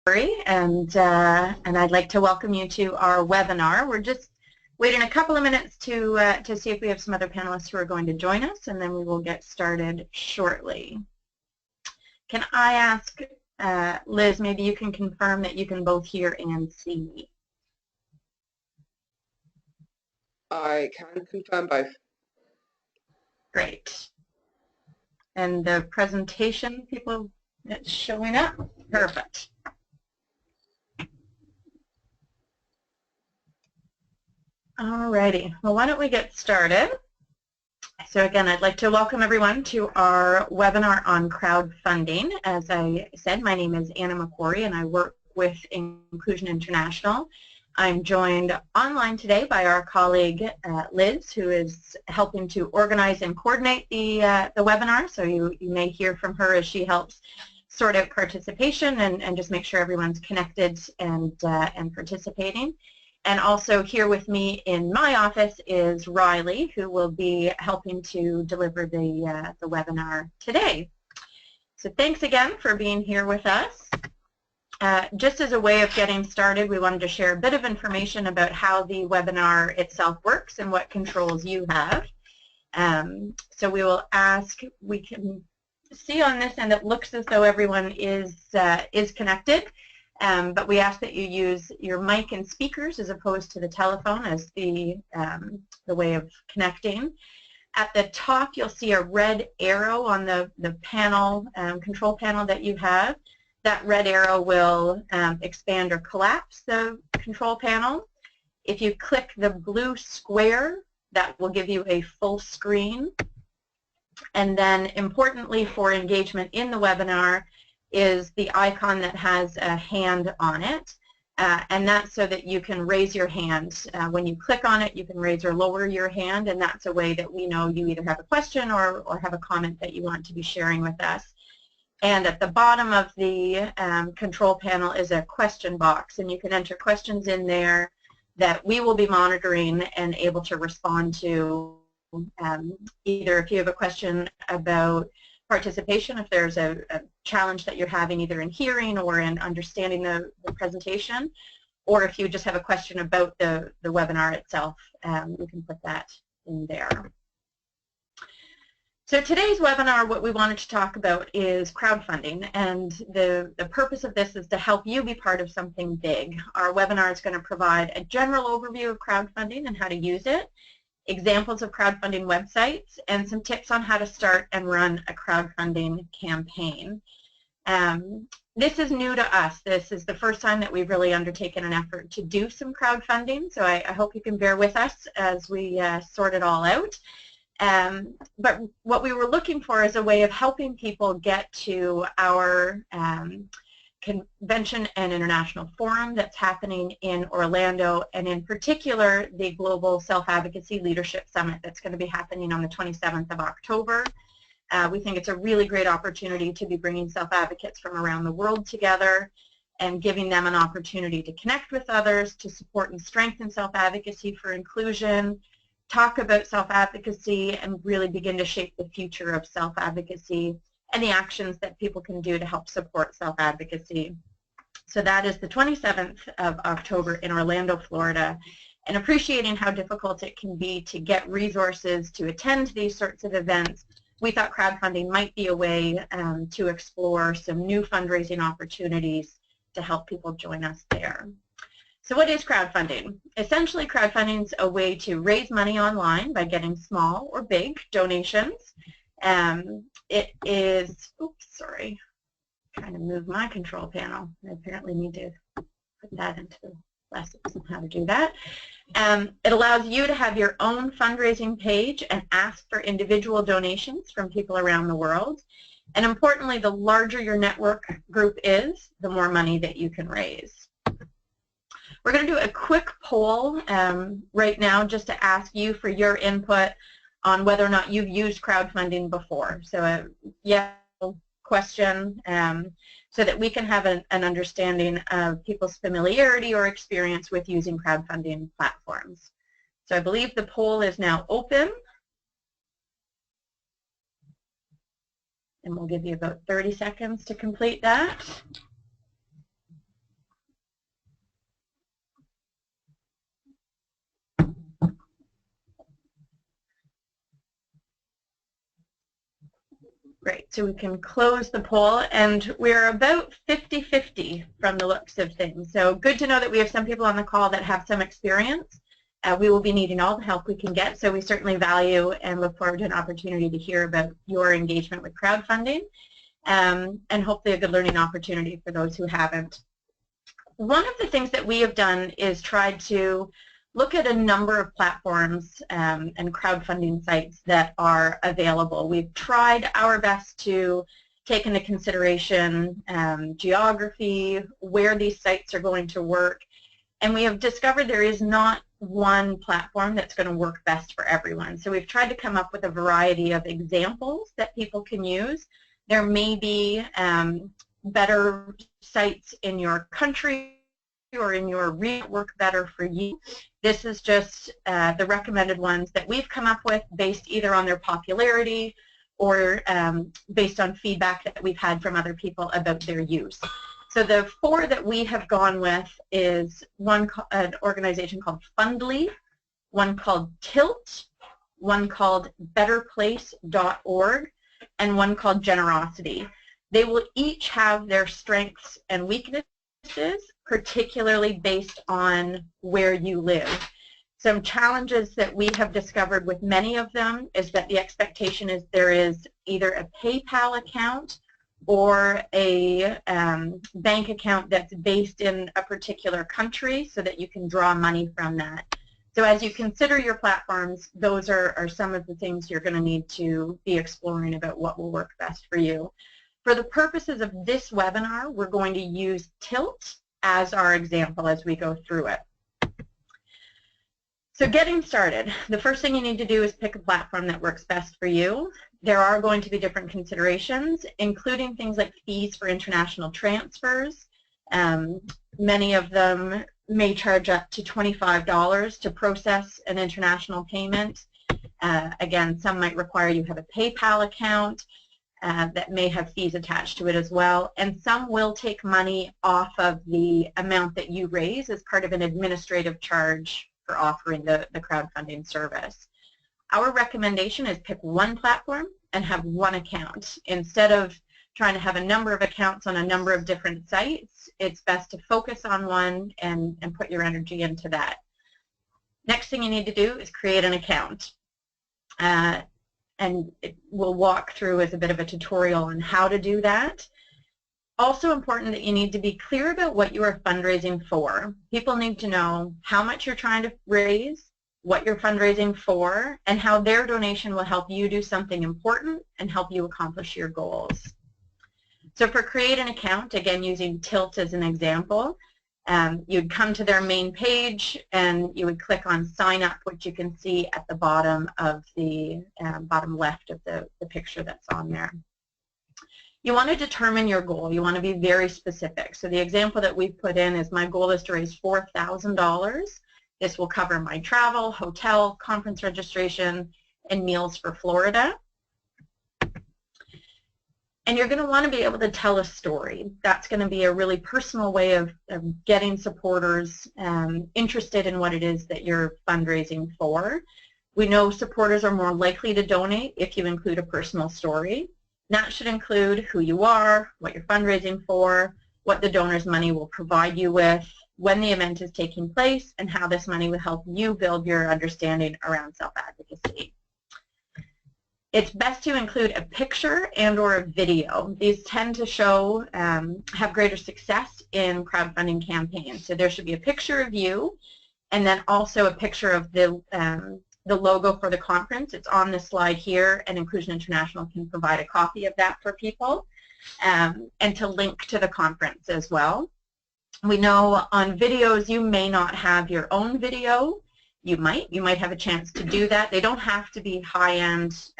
and I'd like to welcome you to our webinar. We're just waiting a couple of minutes to see if we have some other panelists who are going to join us, and then we will get started shortly. Can I ask, Liz, maybe you can confirm that you can both hear and see me? I can confirm both. Great. And the presentation, people, it's showing up? Perfect. Alrighty, well, why don't we get started? So again, I'd like to welcome everyone to our webinar on crowdfunding. As I said, my name is Anna McQuarrie and I work with Inclusion International. I'm joined online today by our colleague Liz, who is helping to organize and coordinate the webinar. So you may hear from her as she helps sort out participation and just make sure everyone's connected and participating. And also here with me in my office is Riley, who will be helping to deliver the webinar today. So thanks again for being here with us. Just as a way of getting started, we wanted to share a bit of information about how the webinar itself works and what controls you have. So we will ask, we can see on this end it looks as though everyone is connected. But we ask that you use your mic and speakers as opposed to the telephone as the way of connecting. At the top, you'll see a red arrow on the panel, control panel that you have. That red arrow will expand or collapse the control panel. If you click the blue square, that will give you a full screen. And then importantly for engagement in the webinar, is the icon that has a hand on it, and that's so that you can raise your hand. When you click on it, you can raise or lower your hand, and that's a way that we know you either have a question or have a comment that you want to be sharing with us. And at the bottom of the control panel is a question box, and you can enter questions in there that we will be monitoring and able to respond to, either if you have a question about participation, if there's a challenge that you're having either in hearing or in understanding the presentation, or if you just have a question about the webinar itself, we can put that in there. So today's webinar, what we wanted to talk about is crowdfunding, and the purpose of this is to help you be part of something big. Our webinar is going to provide a general overview of crowdfunding and how to use it, examples of crowdfunding websites, and some tips on how to start and run a crowdfunding campaign. This is new to us. This is the first time that we've really undertaken an effort to do some crowdfunding, so I hope you can bear with us as we sort it all out. But what we were looking for is a way of helping people get to our convention and international forum that's happening in Orlando, and in particular the Global Self-Advocacy Leadership Summit that's going to be happening on the 27th of October. We think it's a really great opportunity to be bringing self-advocates from around the world together and giving them an opportunity to connect with others, to support and strengthen self-advocacy for inclusion, talk about self-advocacy, and really begin to shape the future of self-advocacy and the actions that people can do to help support self-advocacy. So that is the 27th of October in Orlando, Florida. And appreciating how difficult it can be to get resources to attend these sorts of events, we thought crowdfunding might be a way to explore some new fundraising opportunities to help people join us there. So what is crowdfunding? Essentially, crowdfunding is a way to raise money online by getting small or big donations. It is, oops, sorry, trying to move my control panel. I apparently need to put that into lessons on how to do that. It allows you to have your own fundraising page and ask for individual donations from people around the world. And importantly, the larger your network group is, the more money that you can raise. We're going to do a quick poll right now just to ask you for your input on whether or not you've used crowdfunding before. So a yes question so that we can have an understanding of people's familiarity or experience with using crowdfunding platforms. So I believe the poll is now open. And we'll give you about 30 seconds to complete that. Great, so we can close the poll, and we're about 50-50 from the looks of things. So good to know that we have some people on the call that have some experience. We will be needing all the help we can get, so we certainly value and look forward to an opportunity to hear about your engagement with crowdfunding, and hopefully a good learning opportunity for those who haven't. One of the things that we have done is tried to look at a number of platforms and crowdfunding sites that are available. We've tried our best to take into consideration geography, where these sites are going to work, and we have discovered there is not one platform that's going to work best for everyone. So we've tried to come up with a variety of examples that people can use. There may be better sites in your country or in your region work better for you. This is just the recommended ones that we've come up with based either on their popularity or based on feedback that we've had from other people about their use. So the 4 that we have gone with is an organization called Fundly, one called Tilt, one called betterplace.org, and one called Generosity. They will each have their strengths and weaknesses, particularly based on where you live. Some challenges that we have discovered with many of them is that the expectation is there is either a PayPal account or a bank account that's based in a particular country so that you can draw money from that. So as you consider your platforms, those are some of the things you're going to need to be exploring about what will work best for you. For the purposes of this webinar, we're going to use Tilt as our example as we go through it. So getting started, the first thing you need to do is pick a platform that works best for you. There are going to be different considerations, including things like fees for international transfers. Many of them may charge up to $25 to process an international payment. Again, some might require you have a PayPal account that may have fees attached to it as well. And some will take money off of the amount that you raise as part of an administrative charge for offering the crowdfunding service. Our recommendation is pick one platform and have one account. Instead of trying to have a number of accounts on a number of different sites, it's best to focus on one and put your energy into that. Next thing you need to do is create an account. And we'll walk through as a bit of a tutorial on how to do that. Also important that you need to be clear about what you are fundraising for. People need to know how much you're trying to raise, what you're fundraising for, and how their donation will help you do something important and help you accomplish your goals. So for create an account, again using Tilt as an example, you'd come to their main page and you would click on sign up, which you can see at the bottom of the bottom left of the picture that's on there. You want to determine your goal. You want to be very specific. So the example that we've put in is my goal is to raise $4,000. This will cover my travel, hotel, conference registration, and meals for Florida. And you're going to want to be able to tell a story. That's going to be a really personal way of getting supporters interested in what it is that you're fundraising for. We know supporters are more likely to donate if you include a personal story. That should include who you are, what you're fundraising for, what the donor's money will provide you with, when the event is taking place, and how this money will help you build your understanding around self-advocacy. It's best to include a picture and or a video. These tend to show, have greater success in crowdfunding campaigns. So there should be a picture of you and then also a picture of the logo for the conference. It's on this slide here, and Inclusion International can provide a copy of that for people, and to link to the conference as well. We know on videos you may not have your own video. You might have a chance to do that. They don't have to be high-end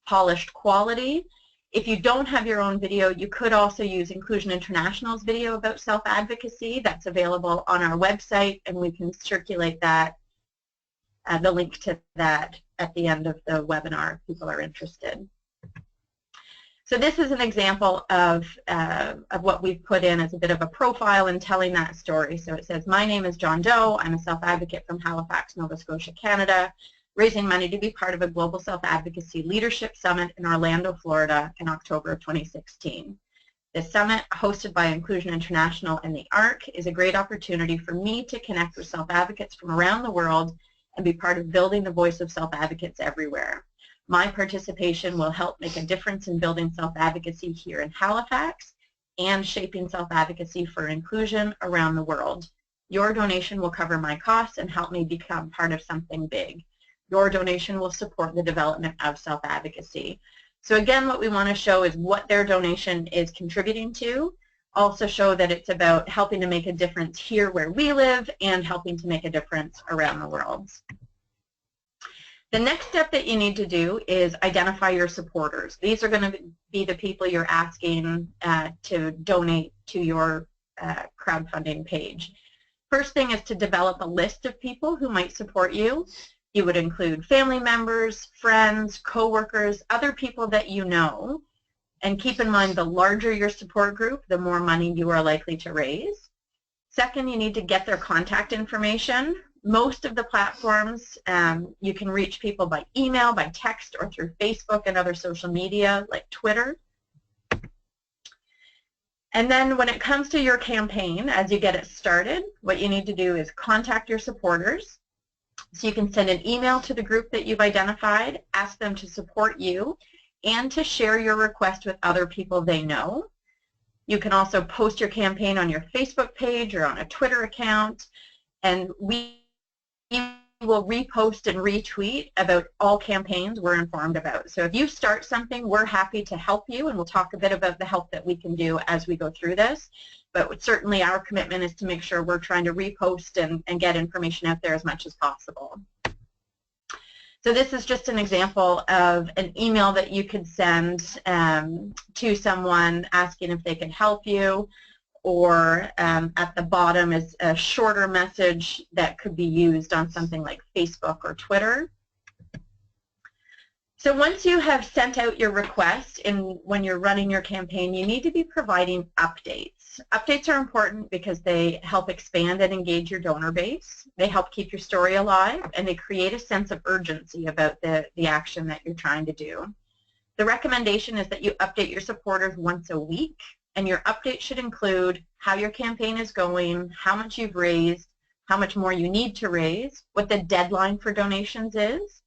polished quality. If you don't have your own video, you could also use Inclusion International's video about self-advocacy. That's available on our website, and we can circulate that, the link to that at the end of the webinar if people are interested. So this is an example of what we've put in as a bit of a profile in telling that story. So it says, my name is John Doe. I'm a self-advocate from Halifax, Nova Scotia, Canada. raising money to be part of a Global Self-Advocacy Leadership Summit in Orlando, Florida in October of 2016. This summit, hosted by Inclusion International and the ARC, is a great opportunity for me to connect with self-advocates from around the world and be part of building the voice of self-advocates everywhere. My participation will help make a difference in building self-advocacy here in Halifax and shaping self-advocacy for inclusion around the world. Your donation will cover my costs and help me become part of something big. Your donation will support the development of self-advocacy. So again, what we want to show is what their donation is contributing to. Also show that it's about helping to make a difference here where we live and helping to make a difference around the world. The next step that you need to do is identify your supporters. These are going to be the people you're asking to donate to your crowdfunding page. First thing is to develop a list of people who might support you. You would include family members, friends, co-workers, other people that you know. And keep in mind, the larger your support group, the more money you are likely to raise. Second, you need to get their contact information. Most of the platforms, you can reach people by email, by text, or through Facebook and other social media like Twitter. And then when it comes to your campaign, as you get it started, what you need to do is contact your supporters. So you can send an email to the group that you've identified, ask them to support you, and to share your request with other people they know. You can also post your campaign on your Facebook page or on a Twitter account, and we will repost and retweet about all campaigns we're informed about. So if you start something, we're happy to help you, and we'll talk a bit about the help that we can do as we go through this. But certainly our commitment is to make sure we're trying to repost and get information out there as much as possible. So this is just an example of an email that you could send to someone asking if they can help you, or at the bottom is a shorter message that could be used on something like Facebook or Twitter. So once you have sent out your request and when you're running your campaign, you need to be providing updates. Updates are important because they help expand and engage your donor base. They help keep your story alive, and they create a sense of urgency about the action that you're trying to do. The recommendation is that you update your supporters once a week, and your update should include how your campaign is going, how much you've raised, how much more you need to raise, what the deadline for donations is.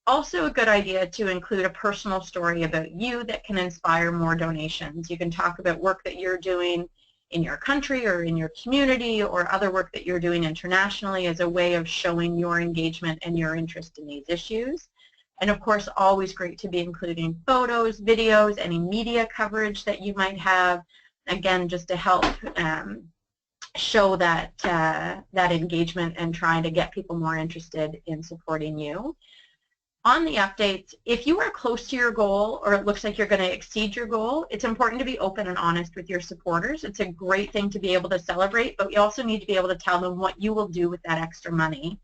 Also a good idea to include a personal story about you that can inspire more donations. You can talk about work that you're doing in your country or in your community, or other work that you're doing internationally as a way of showing your engagement and your interest in these issues. And of course, always great to be including photos, videos, any media coverage that you might have, again, just to help show that, that engagement and trying to get people more interested in supporting you. On the updates, if you are close to your goal or it looks like you're going to exceed your goal, it's important to be open and honest with your supporters. It's a great thing to be able to celebrate, but you also need to be able to tell them what you will do with that extra money,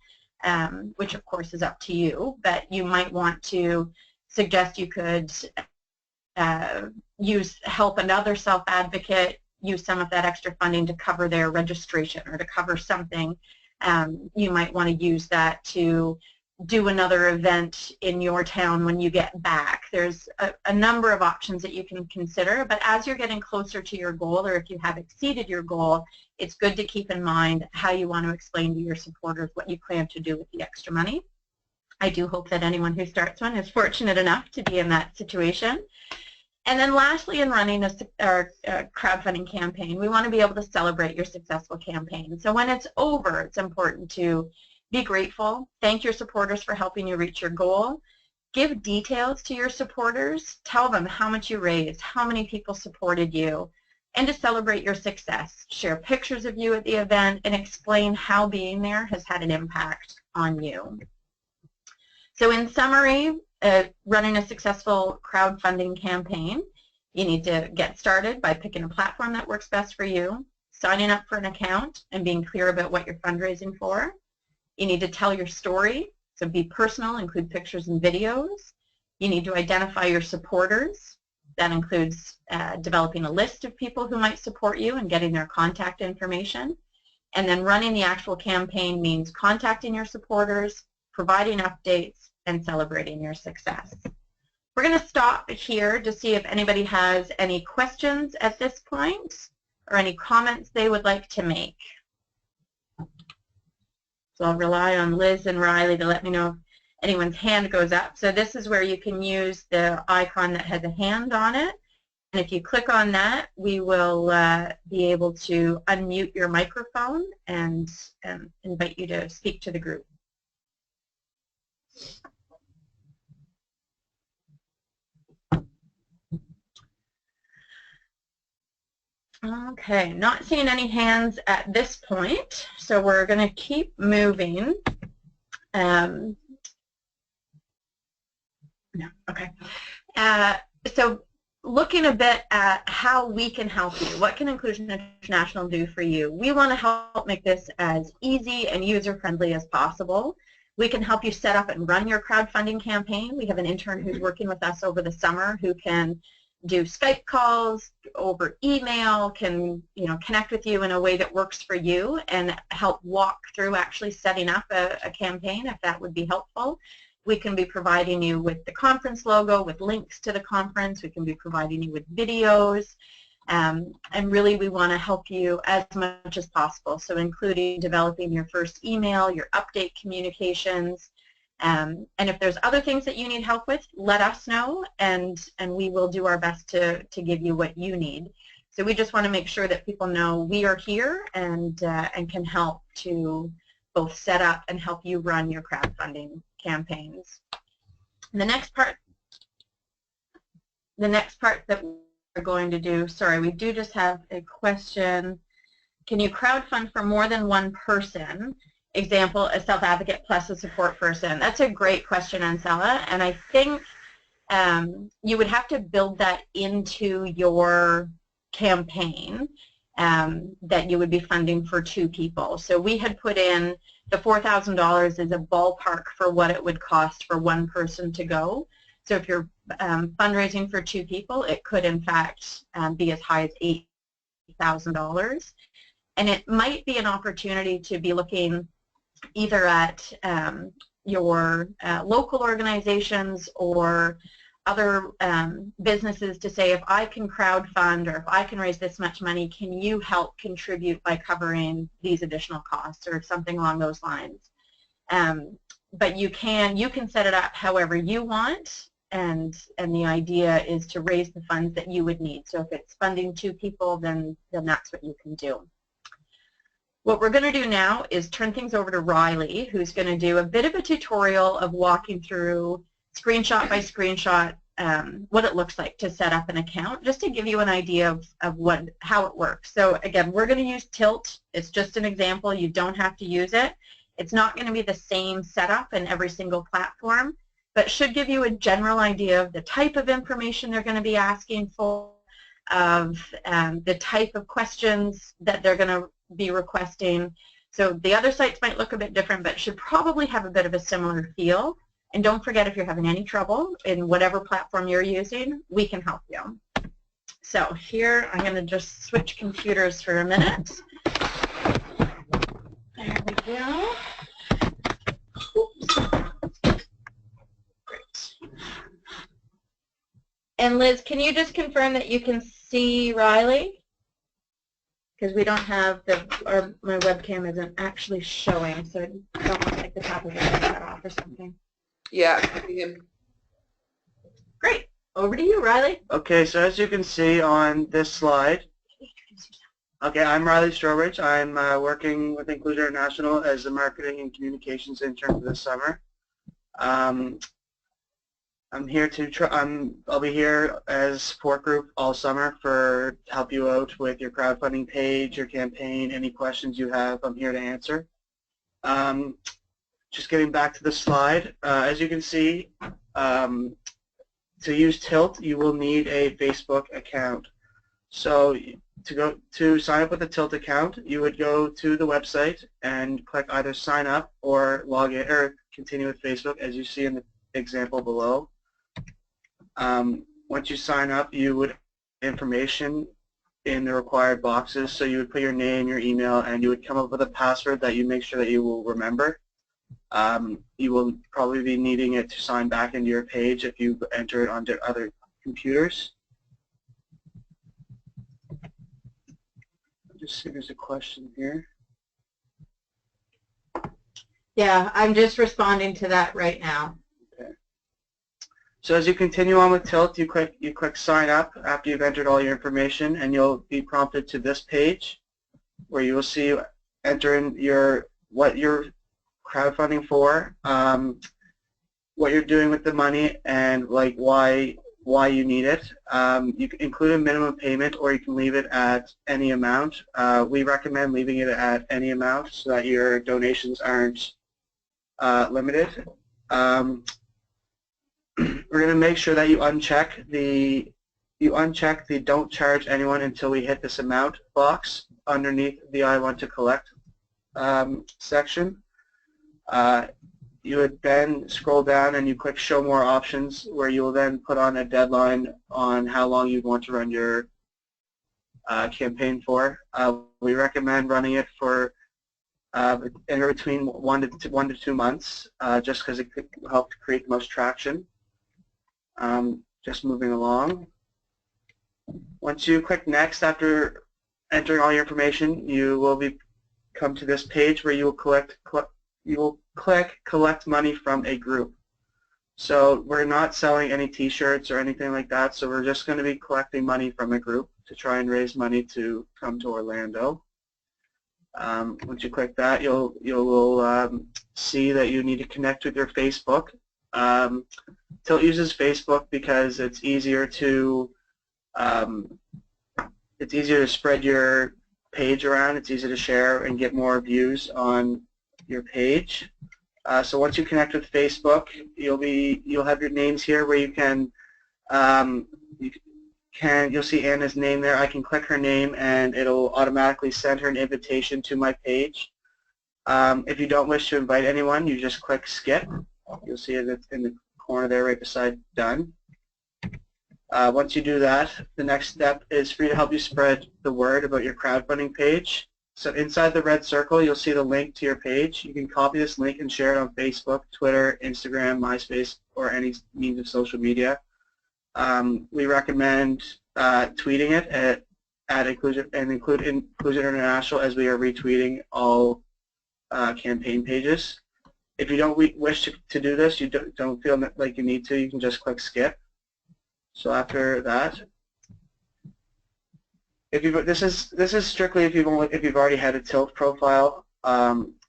which of course is up to you, but you might want to suggest you could help another self-advocate use some of that extra funding to cover their registration or to cover something. You might want to use that to do another event in your town when you get back. There's a number of options that you can consider, but as you're getting closer to your goal, or if you have exceeded your goal, it's good to keep in mind how you want to explain to your supporters what you plan to do with the extra money. I do hope that anyone who starts one is fortunate enough to be in that situation. And then lastly, in running a crowdfunding campaign, we want to be able to celebrate your successful campaign. So when it's over, it's important to be grateful, thank your supporters for helping you reach your goal, give details to your supporters, tell them how much you raised, how many people supported you, and to celebrate your success. Share pictures of you at the event and explain how being there has had an impact on you. So in summary, running a successful crowdfunding campaign, you need to get started by picking a platform that works best for you, signing up for an account, and being clear about what you're fundraising for. You need to tell your story, so be personal, include pictures and videos. You need to identify your supporters. That includes developing a list of people who might support you and getting their contact information. And then running the actual campaign means contacting your supporters, providing updates, and celebrating your success. We're going to stop here to see if anybody has any questions at this point or any comments they would like to make. So I'll rely on Liz and Riley to let me know if anyone's hand goes up. So this is where you can use the icon that has a hand on it. And if you click on that, we will be able to unmute your microphone and invite you to speak to the group. Okay, not seeing any hands at this point, so we're going to keep moving. No, okay. So looking a bit at how we can help you. What can Inclusion International do for you? We want to help make this as easy and user-friendly as possible. We can help you set up and run your crowdfunding campaign. We have an intern who's working with us over the summer who can do Skype calls, over email, can connect with you in a way that works for you and help walk through actually setting up a campaign if that would be helpful. We can be providing you with the conference logo, with links to the conference. We can be providing you with videos. And really we want to help you as much as possible, so including developing your first email, your update communications, and if there's other things that you need help with, let us know, and we will do our best to give you what you need. So we just want to make sure that people know we are here and can help to both set up and help you run your crowdfunding campaigns. And the next part that we're going to do, sorry, we do just have a question. Can you crowdfund for more than one person? Example, a self-advocate plus a support person. That's a great question, Ansela, and I think you would have to build that into your campaign that you would be funding for 2 people. So we had put in the $4,000 as a ballpark for what it would cost for one person to go. So if you're fundraising for 2 people, it could in fact be as high as $8,000. And it might be an opportunity to be looking either at your local organizations or other businesses to say, if I can crowdfund or if I can raise this much money, can you help contribute by covering these additional costs or something along those lines. But you can set it up however you want, and the idea is to raise the funds that you would need. So if it's funding 2 people, then that's what you can do. What we're going to do now is turn things over to Riley, who's going to do a bit of a tutorial of walking through screenshot by screenshot what it looks like to set up an account, just to give you an idea of how it works. So again, we're going to use Tilt. It's just an example. You don't have to use it. It's not going to be the same setup in every single platform, but should give you a general idea of the type of information they're going to be asking for, of the type of questions that they're going to be requesting. So the other sites might look a bit different, but should probably have a bit of a similar feel. And don't forget, if you're having any trouble in whatever platform you're using, we can help you. So here, I'm going to just switch computers for a minute. There we go. Oops. Great. And Liz, can you just confirm that you can see Riley? Because we don't have my webcam isn't actually showing, so it don't look like the top of it is cut off or something. Yeah, I see him. Great. Over to you, Riley. Okay, so as you can see on this slide, okay, I'm Riley Strobridge. I'm working with Inclusion International as a marketing and communications intern for this summer. I'm here to I'll be here as a support group all summer to help you out with your crowdfunding page, your campaign, any questions you have. I'm here to answer. Just getting back to the slide, as you can see, to use Tilt, you will need a Facebook account. So to sign up with a Tilt account, you would go to the website and click either sign up or log in or continue with Facebook, as you see in the example below. Once you sign up, you would information in the required boxes. So you would put your name, your email, and you would come up with a password that you make sure that you will remember. You will probably be needing it to sign back into your page if you enter it onto other computers. Just see, there's a question here. Yeah, I'm just responding to that right now. Okay. So as you continue on with Tilt, you click sign up after you've entered all your information, and you'll be prompted to this page where you will see enter in what you're crowdfunding for, what you're doing with the money, and like why you need it. You can include a minimum payment, or you can leave it at any amount. We recommend leaving it at any amount so that your donations aren't limited. We're going to make sure that you uncheck the don't charge anyone until we hit this amount box underneath the I want to collect section. You would then scroll down and you click show more options, where you will then put on a deadline on how long you want to run your campaign for. We recommend running it for anywhere between 1 to 2 months, just because it could help to create the most traction. Just moving along. Once you click next after entering all your information, you will come to this page where you will click collect money from a group. So we're not selling any t-shirts or anything like that, so we're just going to be collecting money from a group to try and raise money to come to Orlando. Once you click that, you'll see that you need to connect with your Facebook. Tilt uses Facebook because it's easier to spread your page around. It's easy to share and get more views on your page. So once you connect with Facebook, you'll have your names here where you can you'll see Anna's name there. I can click her name and it'll automatically send her an invitation to my page. If you don't wish to invite anyone, you just click skip. You'll see it in the corner there right beside done. Once you do that, the next step is for you to help you spread the word about your crowdfunding page. So inside the red circle, you'll see the link to your page. You can copy this link and share it on Facebook, Twitter, Instagram, MySpace, or any means of social media. We recommend tweeting it at Inclusion International, as we are retweeting all campaign pages. If you don't wish to do this, you don't feel like you need to, you can just click skip. So after that, this is strictly if you've already had a Tilt profile.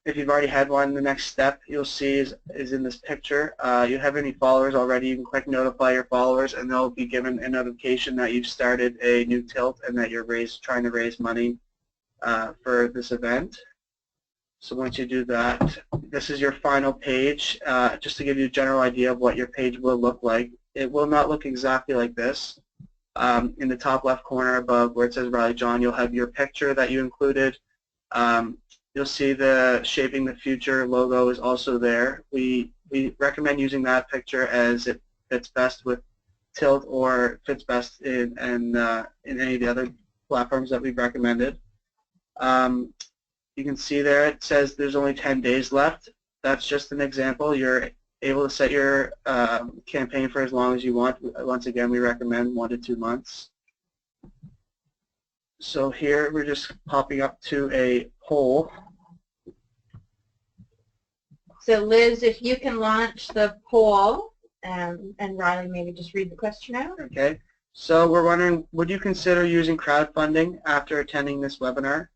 If you've already had one, the next step you'll see is in this picture. You have any followers already, you can click notify your followers, and they'll be given a notification that you've started a new Tilt and that you're trying to raise money for this event. So once you do that, this is your final page, just to give you a general idea of what your page will look like. It will not look exactly like this. In the top left corner above where it says Riley John, you'll have your picture that you included. You'll see the Shaping the Future logo is also there. We recommend using that picture as it fits best with Tilt, or fits best in any of the other platforms that we've recommended. You can see there it says there's only 10 days left. That's just an example. You're able to set your campaign for as long as you want. Once again, we recommend 1 to 2 months. So here we're just popping up to a poll. So Liz, if you can launch the poll, and Riley maybe just read the question out. Okay. So we're wondering, would you consider using crowdfunding after attending this webinar?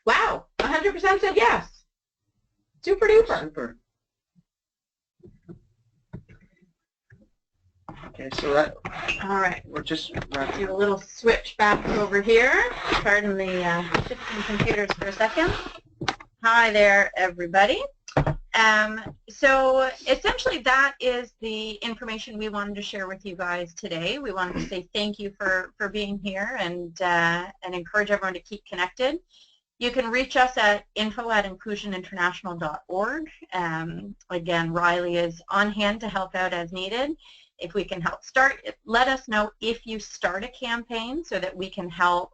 Wow, 100% said yes. Super duper. Super. Okay, so that. All right. We're just Do a little switch back over here. Pardon the shifting computers for a second. Hi there, everybody. So essentially that is the information we wanted to share with you guys today. We wanted to say thank you for being here and encourage everyone to keep connected. You can reach us at info@inclusioninternational.org. Again, Riley is on hand to help out as needed. If we can help start, let us know if you start a campaign so that we can help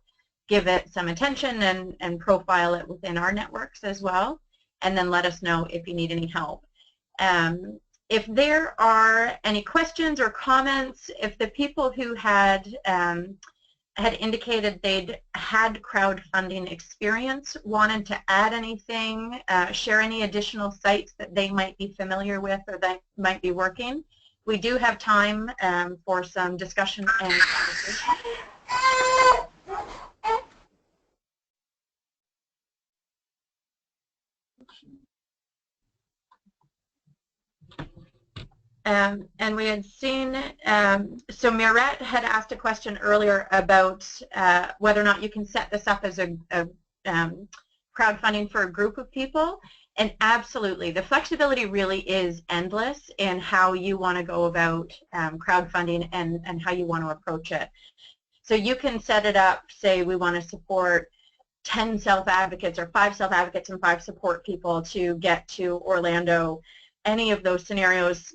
give it some attention and profile it within our networks as well, and then let us know if you need any help. If there are any questions or comments, if the people who had indicated they'd had crowdfunding experience wanted to add anything, share any additional sites that they might be familiar with or that might be working, we do have time for some discussion and conversation. And we had seen, so Mirette had asked a question earlier about whether or not you can set this up as a crowdfunding for a group of people. And absolutely, the flexibility really is endless in how you want to go about crowdfunding and how you want to approach it. So you can set it up, say we want to support 10 self-advocates or 5 self-advocates and 5 support people to get to Orlando. Any of those scenarios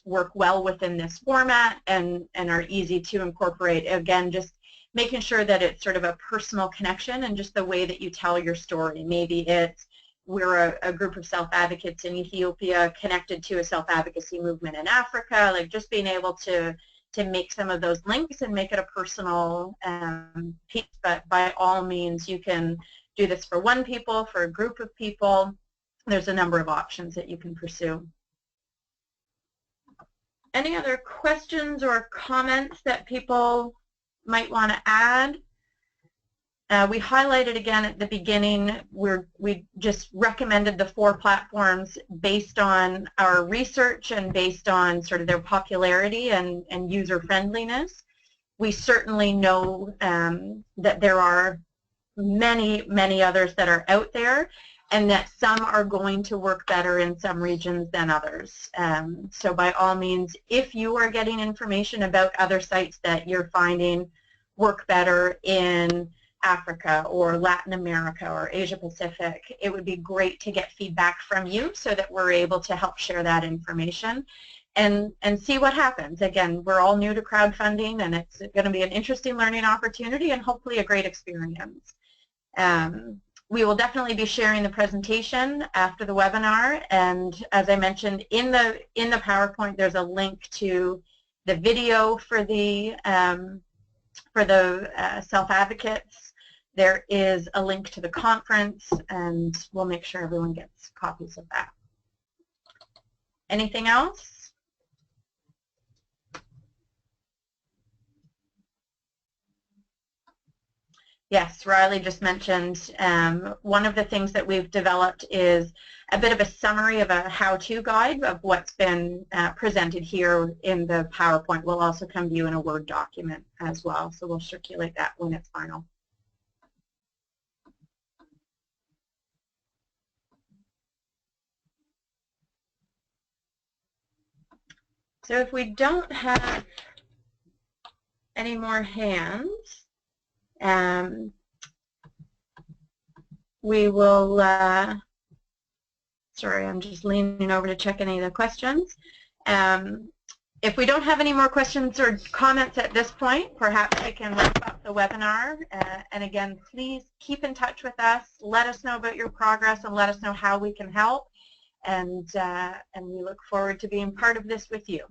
work well within this format and are easy to incorporate. Again, just making sure that it's sort of a personal connection and just the way that you tell your story. Maybe it's we're a group of self-advocates in Ethiopia connected to a self-advocacy movement in Africa, like just being able to make some of those links and make it a personal piece. But by all means, you can do this for one people, for a group of people. There's a number of options that you can pursue. Any other questions or comments that people might want to add? We highlighted again at the beginning, we just recommended the 4 platforms based on our research and based on sort of their popularity and user-friendliness. We certainly know that there are many, many others that are out there, and that some are going to work better in some regions than others. So by all means, if you are getting information about other sites that you're finding work better in Africa or Latin America or Asia Pacific, it would be great to get feedback from you so that we're able to help share that information and see what happens. Again, we're all new to crowdfunding, and it's going to be an interesting learning opportunity and hopefully a great experience. We will definitely be sharing the presentation after the webinar, and as I mentioned, in the PowerPoint there's a link to the video for the self-advocates. There is a link to the conference, and we'll make sure everyone gets copies of that. Anything else? Yes, Riley just mentioned one of the things that we've developed is a bit of a summary of a how-to guide of what's been presented here in the PowerPoint. Will also come to you in a Word document as well, so we'll circulate that when it's final. So if we don't have any more hands, we will, sorry, I'm just leaning over to check any of the questions. If we don't have any more questions or comments at this point, perhaps we can wrap up the webinar. And again, please keep in touch with us. Let us know about your progress and let us know how we can help. And we look forward to being part of this with you.